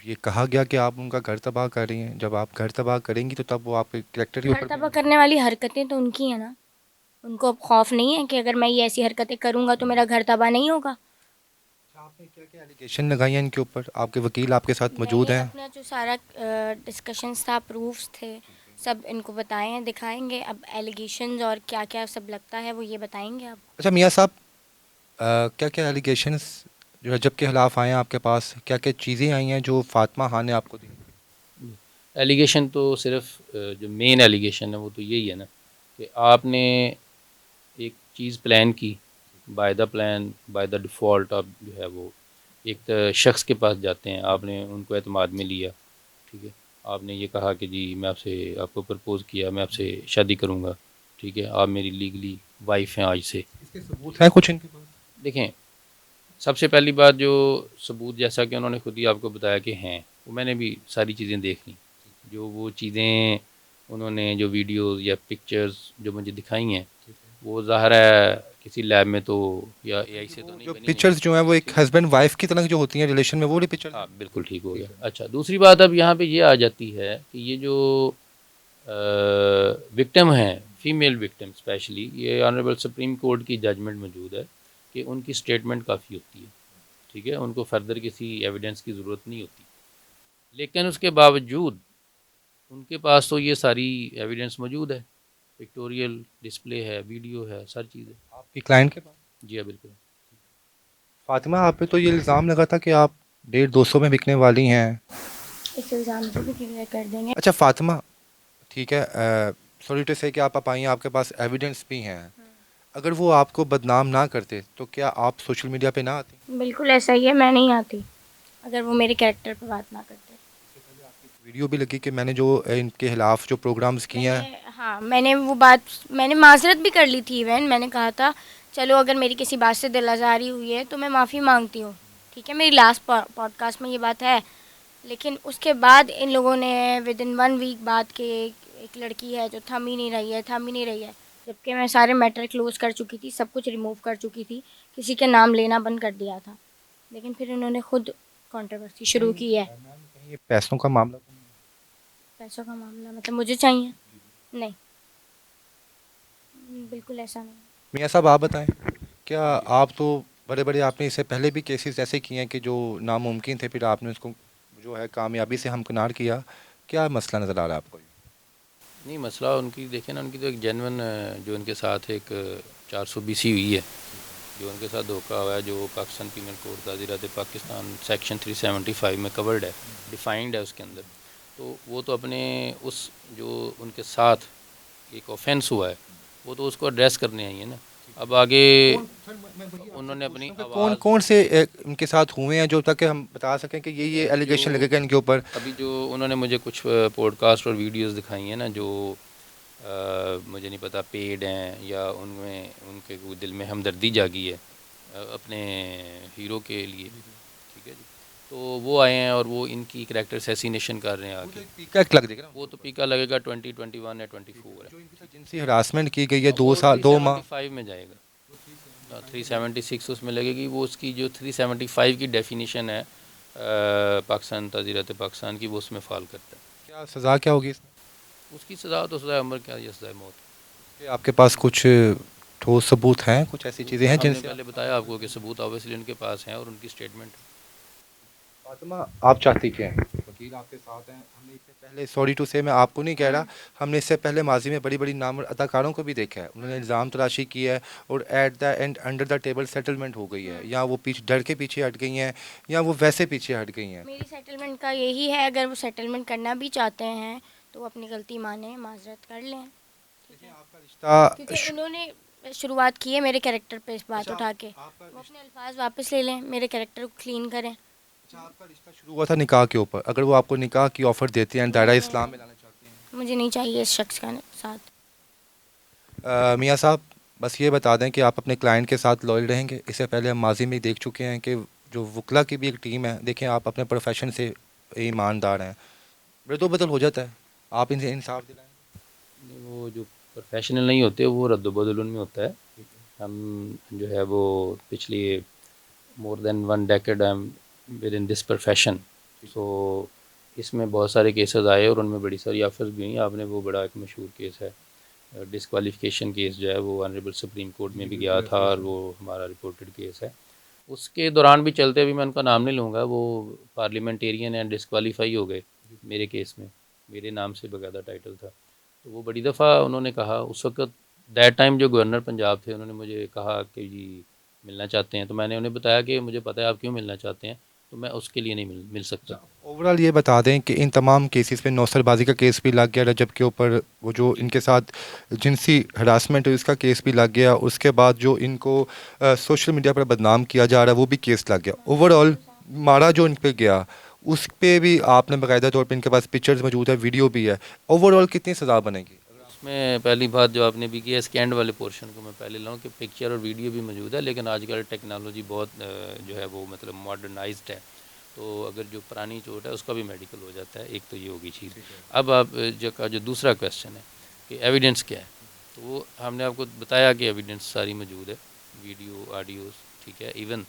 یہ کہا گیا کہ آپ ان کا گھر تباہ کر رہی ہیں. جب آپ گھر تباہ کریں گی تو تب وہ آپ کے کریکٹر کے گھر اوپر تباہ کرنے والی حرکتیں تو ان کی ہیں نا. ان کو اب خوف نہیں ہے کہ اگر میں یہ ایسی حرکتیں کروں گا تو میرا گھر تباہ نہیں ہوگا. آپ نے کیا کیا ایلیگیشن لگائی ہیں ان کے اوپر؟ آپ کے وکیل آپ کے ساتھ میں موجود نے ہیں؟ اپنا جو سارا ڈسکشنس تھا، پروفس تھے، سب ان کو بتائے ہیں، دکھائیں گے. اب ایلیگیشنز اور کیا کیا سب لگتا ہے وہ یہ بتائیں گے آپ. اچھا میاں صاحب، کیا کیا ایلیگیشنس جو رجب کے خلاف آئے ہیں آپ کے پاس؟ کیا کیا چیزیں آئی ہیں جو فاطمہ خان نے آپ کو دی؟ ایلیگیشن تو صرف جو مین ایلیگیشن ہے وہ تو یہی ہے نا کہ آپ نے ایک چیز پلان کی، by the plan by the default آپ جو ہے وہ ایک شخص کے پاس جاتے ہیں، آپ نے ان کو اعتماد میں لیا، ٹھیک ہے، آپ نے یہ کہا کہ جی میں آپ کو پرپوز کیا، میں آپ سے شادی کروں گا، ٹھیک ہے، آپ میری لیگلی وائف ہیں آج سے. اس کے ثبوت ہیں کچھ ان کے پاس؟ دیکھیں، سب سے پہلی بات جو ثبوت، جیسا کہ انہوں نے خود ہی آپ کو بتایا کہ ہیں، وہ میں نے بھی ساری چیزیں دیکھ لیں. جو وہ چیزیں انہوں نے جو ویڈیوز یا پکچرز جو مجھے دکھائی ہیں، وہ ظاہر ہے کسی لیب میں تو یا اے آئی سے تو نہیں جو بنی ہیں. پکچرز جو ہیں وہ ایک ہسبینڈ وائف کی طرح جو ہوتی ہیں ریلیشن میں، وہ والی پکچر؟ ہاں بالکل ٹھیک ہو گیا. اچھا، دوسری بات اب یہاں پہ یہ آ جاتی ہے کہ یہ جو وکٹم ہیں، فیمیل وکٹم اسپیشلی، یہ آنریبل سپریم کورٹ کی ججمنٹ موجود ہے کہ ان کی اسٹیٹمنٹ کافی ہوتی ہے، ٹھیک ہے، ان کو فردر کسی ایویڈنس کی ضرورت نہیں ہوتی. لیکن اس کے باوجود ان کے پاس تو یہ ساری ایویڈنس موجود ہے، پکٹوریل ڈسپلے ہے، ویڈیو ہے، سر چیز ہے. آپ کی کلائنٹ کے پاس؟ جی ہاں بالکل. فاطمہ، آپ پہ تو یہ الزام لگا تھا کہ آپ 150 میں بکنے والی ہیں. اس الزام کو بھی کلیئر کر دیں گے. اچھا فاطمہ، ٹھیک ہے، سوری ٹو سے کہ آپ آئی ہیں، آپ کے پاس ایویڈنس بھی ہیں. اگر وہ آپ کو بدنام نہ کرتے تو کیا آپ سوشل میڈیا پہ نہ آتی؟ بالکل ایسا ہی ہے، میں نہیں آتی اگر وہ میرے کریکٹر پہ بات نہ کرتے. ویڈیو بھی لگی کہ میں نے جو ان کے خلاف جو پروگرامز کیے ہیں. میں نے وہ بات، میں نے معذرت بھی کر لی تھی. ایون میں نے کہا تھا چلو اگر میری کسی بات سے دل آزاری ہوئی ہے تو میں معافی مانگتی ہوں، ٹھیک ہے، میری لاسٹ پوڈ کاسٹ میں یہ بات ہے. لیکن اس کے بعد ان لوگوں نے ود ان 1 ویک بعد کہ ایک لڑکی ہے جو تھم ہی نہیں رہی ہے، جبکہ میں سارے میٹر کلوز کر چکی تھی، سب کچھ ریموو کر چکی تھی، کسی کے نام لینا بند کر دیا تھا. لیکن پھر انہوں نے خود کنٹروورسی شروع کی ہے. کہیں یہ پیسوں کا معاملہ تو نہیں؟ پیسوں کا معاملہ مطلب مجھے چاہیے؟ نہیں، بالکل ایسا نہیں. میاں صاحب آپ بتائیں، کیا آپ تو بڑے بڑے، آپ نے اس سے پہلے بھی کیسز ایسے کیے ہیں کہ جو ناممکن تھے، پھر آپ نے اس کو جو ہے کامیابی سے ہمکنار کیا. کیا مسئلہ نظر آ رہا ہے آپ کو؟ نہیں، مسئلہ ان کی دیکھیں نا، ان کی تو ایک جینون جو ان کے ساتھ ایک 420 ہوئی ہے، جو ان کے ساتھ دھوکہ ہوا ہے، جو پاکستان پینل کوڈ تعزیرات پاکستان سیکشن 375 میں کورڈ ہے، ڈیفائنڈ ہے اس کے اندر. تو وہ تو اپنے اس جو ان کے ساتھ ایک اوفینس ہوا ہے وہ تو اس کو ایڈریس کرنے آئی ہیں نا. اب آگے انہوں نے اپنی کون آواز، کون سے ان کے ساتھ ہوئے ہیں جو تک ہم بتا سکیں کہ یہ ایلیگیشن لگے گا ان کے اوپر؟ ابھی جو انہوں نے مجھے کچھ پوڈ کاسٹ اور ویڈیوز دکھائی ہیں نا، جو مجھے نہیں پتا پیڈ ہیں یا ان میں ان کے دل میں ہمدردی جاگی ہے اپنے ہیرو کے لیے، ٹھیک ہے جی، تو وہ آئے ہیں اور وہ ان کی کریکٹر اسیسینیشن کر رہے ہیں آگے. پیکا لگ جائے گا. وہ تو پیکا لگے گا 2021 یا 24 ہے. جو ان کے ساتھ جنسی ہراسمنٹ کی گئی ہے اب 2 وہ سال 2 ماہ، 375 میں جائے گا، 376 اس میں لگے گی. وہ اس کی جو 375 کی ڈیفینیشن ہے پاکستان تعزیرات پاکستان کی، وہ اس میں فال کرتا ہے. کیا سزا کیا ہوگی اس کی سزا تو سزا عمر کیا یا سزا موت. کہ آپ کے پاس کچھ ٹھوس ثبوت ہیں، کچھ ایسی چیزیں ہیں ہم جن نے سے پہلے بتایا آپ کو کہ ثبوت اوبیسلی ان کے پاس ہیں اور ان کی اسٹیٹمنٹ. فاطمہ آپ چاہتی کیا ہیں؟ وکیل آپ کے ساتھ ہیں. ہم نے اس سے پہلے، سوری ٹو سے، میں آپ کو نہیں کہہ رہا، ہم نے اس سے پہلے ماضی میں بڑی بڑی نام اداکاروں کو بھی دیکھا ہے، انہوں نے الزام تراشی کی ہے اور at the end under the table settlement ہو گئی ہے، یا وہ ڈر کے پیچھے ہٹ گئی ہیں یا وہ ویسے پیچھے ہٹ گئی ہیں. میری سیٹلمنٹ کا یہی ہے، اگر وہ سیٹلمنٹ کرنا بھی چاہتے ہیں تو وہ اپنی غلطی مانیں، معذرت کر لیں. آپ کا رشتہ کیونکہ انہوں نے شروعات کی ہے میرے کریکٹر پہ اس بات اٹھا کے، وہ اپنے الفاظ واپس لے لیں، میرے کریکٹر کو کلین کریں. آپ کا رشتہ شروع ہوا تھا نکاح کے اوپر، اگر وہ آپ کو نکاح کی آفر دیتے ہیں، دائرہ اسلام میں لانا چاہتے ہیں؟ مجھے نہیں چاہیے اس شخص کا ساتھ. میاں صاحب بس یہ بتا دیں کہ آپ اپنے کلائنٹ کے ساتھ لائل رہیں گے. اس سے پہلے ہم ماضی میں دیکھ چکے ہیں کہ جو وکلا کی بھی ایک ٹیم ہے، دیکھیں آپ اپنے پروفیشن سے ایماندار ہیں، رد و بدل ہو جاتا ہے، آپ ان سے انصاف دلائیں. وہ جو پروفیشنل نہیں ہوتے وہ رد و بدل ان میں ہوتا ہے. ہم جو ہے وہ پچھلی more than 1 decade I am with in this profession. So اس میں بہت سارے کیسز آئے اور ان میں بڑی ساری آفرز بھی ہوئیں. آپ نے وہ بڑا ایک مشہور کیس ہے ڈسکوالیفیکیشن کیس جو ہے وہ آنریبل سپریم کورٹ میں بھی گیا تھا اور وہ ہمارا رپورٹڈ کیس ہے. اس کے دوران بھی چلتے ہوئے میں ان کا نام نہیں لوں گا, وہ پارلیمنٹیرین ہیں, ڈسکوالیفائی ہو گئے میرے کیس میں, میرے نام سے باقاعدہ ٹائٹل تھا. تو وہ بڑی دفعہ انہوں نے کہا اس وقت دیٹ ٹائم جو گورنر پنجاب تھے انہوں نے مجھے کہا کہ جی ملنا چاہتے ہیں. تو میں نے انہیں بتایا کہ مجھے پتہ ہے آپ کیوں ملنا چاہتے ہیں, تو میں اس کے لیے نہیں مل سکتا. اوورال یہ بتا دیں کہ ان تمام کیسز میں نوسر بازی کا کیس بھی لگ گیا, رجب کے اوپر وہ جو ان کے ساتھ جنسی ہراسمنٹ ہے اس کا کیس بھی لگ گیا, اس کے بعد جو ان کو سوشل میڈیا پر بدنام کیا جا رہا ہے وہ بھی کیس لگ گیا. اوورال مارا جو ان پہ گیا اس پہ بھی آپ نے باقاعدہ طور پہ ان کے پاس پکچرز موجود ہے, ویڈیو بھی ہے. اوورال کتنی سزا بنے گی؟ اس میں پہلی بات جو آپ نے بھی کی ہے اسکینڈ والے پورشن کو میں پہلے لاؤں کہ پکچر اور ویڈیو بھی موجود ہے, لیکن آج کل ٹیکنالوجی بہت جو ہے وہ مطلب ماڈرنائزڈ ہے, تو اگر جو پرانی چوٹ ہے اس کا بھی میڈیکل ہو جاتا ہے. ایک تو یہ ہوگی چیز. اب آپ جو دوسرا کویشچن ہے کہ ایویڈنس کیا ہے, تو وہ ہم نے آپ کو بتایا کہ ایویڈنس ساری موجود ہے, ویڈیو آڈیوز, ٹھیک ہے, ایون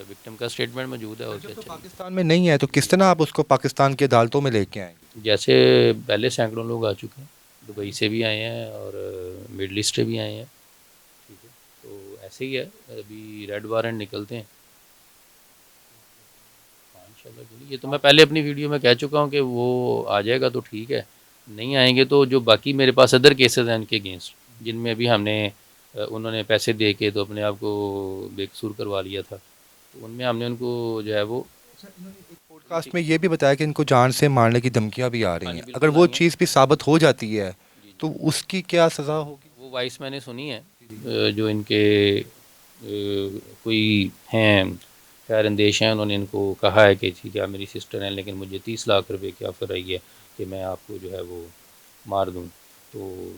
وکٹم کا اسٹیٹمنٹ موجود ہے. اور جب کیا تو چاہیے, پاکستان میں نہیں ہے تو کس طرح آپ اس کو پاکستان کی عدالتوں میں لے کے آئیں گے؟ جیسے پہلے سینکڑوں لوگ آ چکے ہیں, دبئی سے بھی آئے ہیں اور مڈل ایسٹ سے بھی آئے ہیں, ٹھیک ہے, تو ایسے ہی ہے. ابھی ریڈ وارنٹ نکلتے ہیں انشاءاللہ. یہ تو میں پہلے اپنی ویڈیو میں کہہ چکا ہوں کہ وہ آ جائے گا تو ٹھیک ہے, نہیں آئیں گے تو جو باقی میرے پاس ادر کیسز ہیں ان کے اگینسٹ, جن میں ابھی ہم نے انہوں نے پیسے دے کے تو اپنے آپ کو بے قصور کروا لیا تھا, تو ان میں ہم نے ان کو جو ہے وہ پوڈ کاسٹ میں یہ بھی بتایا کہ ان کو جان سے مارنے کی دھمکیاں بھی آ رہی ہیں. اگر بالکل وہ آئی ہیں. چیز بھی ثابت ہو جاتی ہے جی تو اس کی کیا سزا ہوگی؟ وہ وائس میں نے سنی ہے, جو ان کے کوئی ہیں خیر اندیش ہیں, انہوں نے ان کو کہا ہے کہ ٹھیک ہے آپ میری سسٹر ہیں لیکن مجھے 30 لاکھ روپے کی آفر آئی ہے کہ میں آپ کو جو ہے وہ مار دوں, تو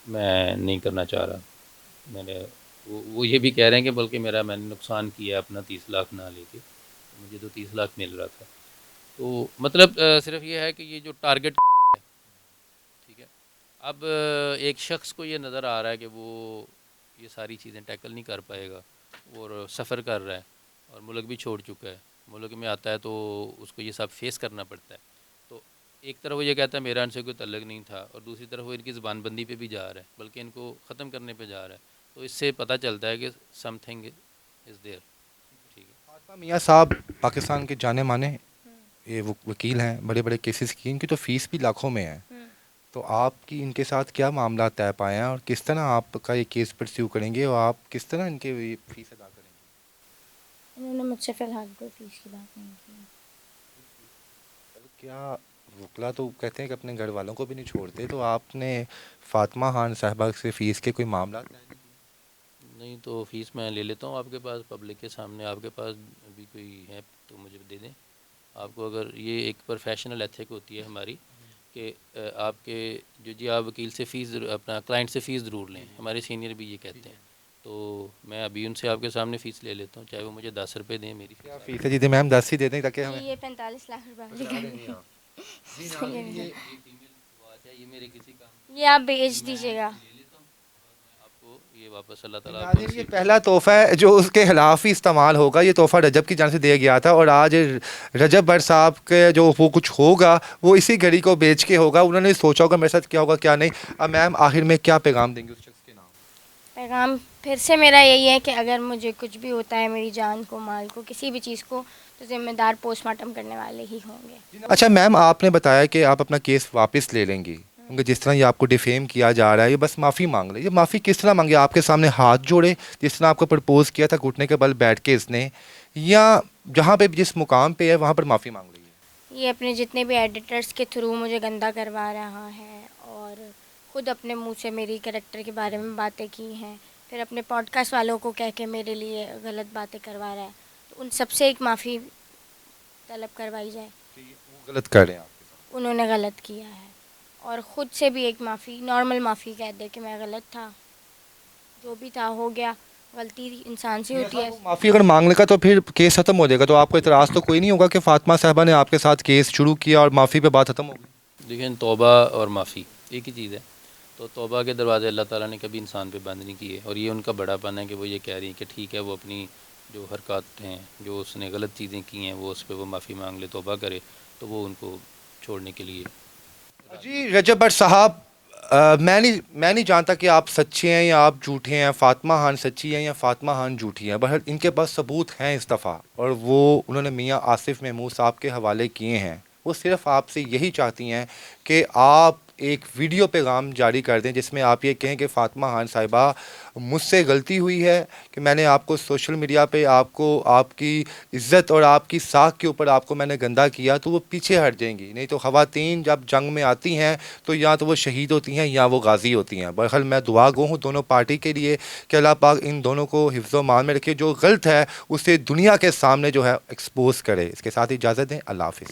میں نہیں کرنا چاہ رہا. میں نے وہ یہ بھی کہہ رہے ہیں کہ بلکہ میں نے نقصان کیا ہے اپنا 30 لاکھ نہ لے کے, مجھے تو 30 لاکھ مل رہا تھا. تو مطلب صرف یہ ہے کہ یہ جو ٹارگٹ ہے, ٹھیک ہے, اب ایک شخص کو یہ نظر آ رہا ہے کہ وہ یہ ساری چیزیں ٹیکل نہیں کر پائے گا اور سفر کر رہا ہے اور ملک بھی چھوڑ چکا ہے, ملک میں آتا ہے تو اس کو یہ سب فیس کرنا پڑتا ہے. تو ایک طرف وہ یہ کہتا ہے میرا ان سے کوئی تعلق نہیں تھا, اور دوسری طرف وہ ان کی زبان بندی پہ بھی جا رہا ہے, بلکہ ان کو ختم کرنے پہ جا رہا ہے. تو اس سے پتہ چلتا ہے کہ سم تھنگ از دیئر. ٹھیک ہے, فاطمہ میاں صاحب پاکستان کے جانے مانے یہ وکیل ہیں, بڑے بڑے کیسز کی, ان کی تو فیس بھی لاکھوں میں ہے. تو آپ کی ان کے ساتھ کیا معاملات طے پائے ہیں اور کس طرح آپ کا یہ کیس پرسیو کریں گے اور آپ کس طرح ان کے یہ فیس ادا کریں گے؟ انہوں نے مجھ سے فی الحال کوئی فیس کی بات نہیں کی. کیا وکلا تو کہتے ہیں کہ اپنے گھر والوں کو بھی نہیں چھوڑتے, تو آپ نے فاطمہ خان صاحبہ سے فیس کے کوئی معاملات طے نہیں کیے؟ نہیں تو فیس میں لے لیتا ہوں آپ کے پاس, پبلک کے سامنے. آپ کے پاس ابھی کوئی ہے تو مجھے دے دیں. آپ کو اگر یہ ایک پروفیشنل ایتھک ہوتی ہے ہماری کہ آپ کے جی آپ وکیل سے فیس اپنا کلائنٹ سے فیس ضرور لیں, ہمارے سینئر بھی یہ کہتے ہیں. تو میں ابھی ان سے آپ کے سامنے فیس لے لیتا ہوں, چاہے وہ مجھے 10 روپے دیں. میری کیا فیس فیس ہے؟ جی میم 10 ہی دے دیں تاکہ ہمیں یہ 45 لاکھ روپے یہ فیمیل واچ ہے, یہ میرے کسی کام یہ آپ بھیج دیجیے گا. لے لیتا ہوں اور میں آپ کو یہ واپس اللہ تعالیٰ آپ کو ناظرین یہ نصیب پہلا تحفہ ہے جو اس کے خلاف ہی استعمال ہوگا. یہ تحفہ رجب کی جانب سے دیا گیا تھا اور آج رجب بھٹ صاحب کے جو وہ کچھ ہوگا وہ اسی گھڑی کو بیچ کے ہوگا. انہوں نے سوچا ہوگا میرے ساتھ کیا ہوگا کیا نہیں. اب میم آخر میں کیا پیغام دیں گے اس شخص کے نام؟ پیغام پھر سے میرا یہی ہے کہ اگر مجھے کچھ بھی ہوتا ہے, میری جان کو, مال کو, کسی بھی چیز کو, تو ذمہ دار پوسٹ مارٹم کرنے والے ہی ہوں گے. اچھا میم آپ نے بتایا کہ آپ اپنا کیس واپس لے لیں گی کیونکہ جس طرح یہ آپ کو ڈیفیم کیا جا رہا ہے, یہ بس معافی مانگ لیں. یہ معافی کس طرح مانگے؟ آپ کے سامنے ہاتھ جوڑے جس طرح آپ کو پرپوز کیا تھا گھٹنے کے بل بیٹھ کے اس نے, یا جہاں پہ جس مقام پہ ہے وہاں پر معافی مانگ رہی ہے؟ یہ اپنے جتنے بھی ایڈیٹرز کے تھرو مجھے گندا کروا رہا ہے, اور خود اپنے منہ سے میری کریکٹر کے بارے میں باتیں کی ہیں, پھر اپنے پوڈ کاسٹ والوں کو کہہ کے میرے لیے غلط باتیں کروا رہا ہے. تو ان سب سے ایک معافی طلب کروائی جائے. وہ غلط کر رہے ہیں آپ کے ساتھ. انہوں نے غلط کیا ہے, اور خود سے بھی ایک معافی, نارمل معافی کہہ دے کہ میں غلط تھا, جو بھی تھا ہو گیا, غلطی انسان سے ہوتی ہے. معافی اگر مانگنے کا تو پھر کیس ختم ہو جائے گا, تو آپ کو اعتراض تو کوئی نہیں ہوگا کہ فاطمہ صاحبہ نے آپ کے ساتھ کیس شروع کیا اور معافی پہ بات ختم ہو گئی؟ دیکھیں توبہ اور معافی ایک ہی چیز ہے. تو توبہ کے دروازے اللہ تعالیٰ نے کبھی انسان پہ بند نہیں کیے, اور یہ ان کا بڑا پن ہے کہ وہ یہ کہہ رہی ہیں کہ ٹھیک ہے وہ اپنی جو حرکات ہیں، جو اس نے غلط چیزیں کی ہیں، وہ اس پہ وہ معافی مانگ لے، توبہ کرے، تو وہ ان کو چھوڑنے کے لیے. جی رجب بٹ صاحب، میں نہیں جانتا کہ آپ سچے ہیں یا آپ جھوٹے ہیں، فاطمہ خان سچی ہیں یا فاطمہ خان جھوٹی ہیں، بہرحال ان کے پاس ثبوت ہیں اس دفعہ، اور وہ انہوں نے میاں آصف محمود صاحب کے حوالے کیے ہیں. وہ صرف آپ سے یہی چاہتی ہیں کہ آپ ایک ویڈیو پیغام جاری کر دیں جس میں آپ یہ کہیں کہ فاطمہ خان صاحبہ مجھ سے غلطی ہوئی ہے کہ میں نے آپ کو سوشل میڈیا پہ آپ کو آپ کی عزت اور آپ کی ساکھ کے اوپر آپ کو میں نے گندا کیا، تو وہ پیچھے ہٹ جائیں گی. نہیں تو خواتین جب جنگ میں آتی ہیں تو یا تو وہ شہید ہوتی ہیں یا وہ غازی ہوتی ہیں. بہرحال میں دعا گو ہوں دونوں پارٹی کے لیے کہ اللہ پاک ان دونوں کو حفظ و امان میں رکھے، جو غلط ہے اسے دنیا کے سامنے جو ہے ایکسپوز کرے. اس کے ساتھ اجازت دیں، اللہ حافظ.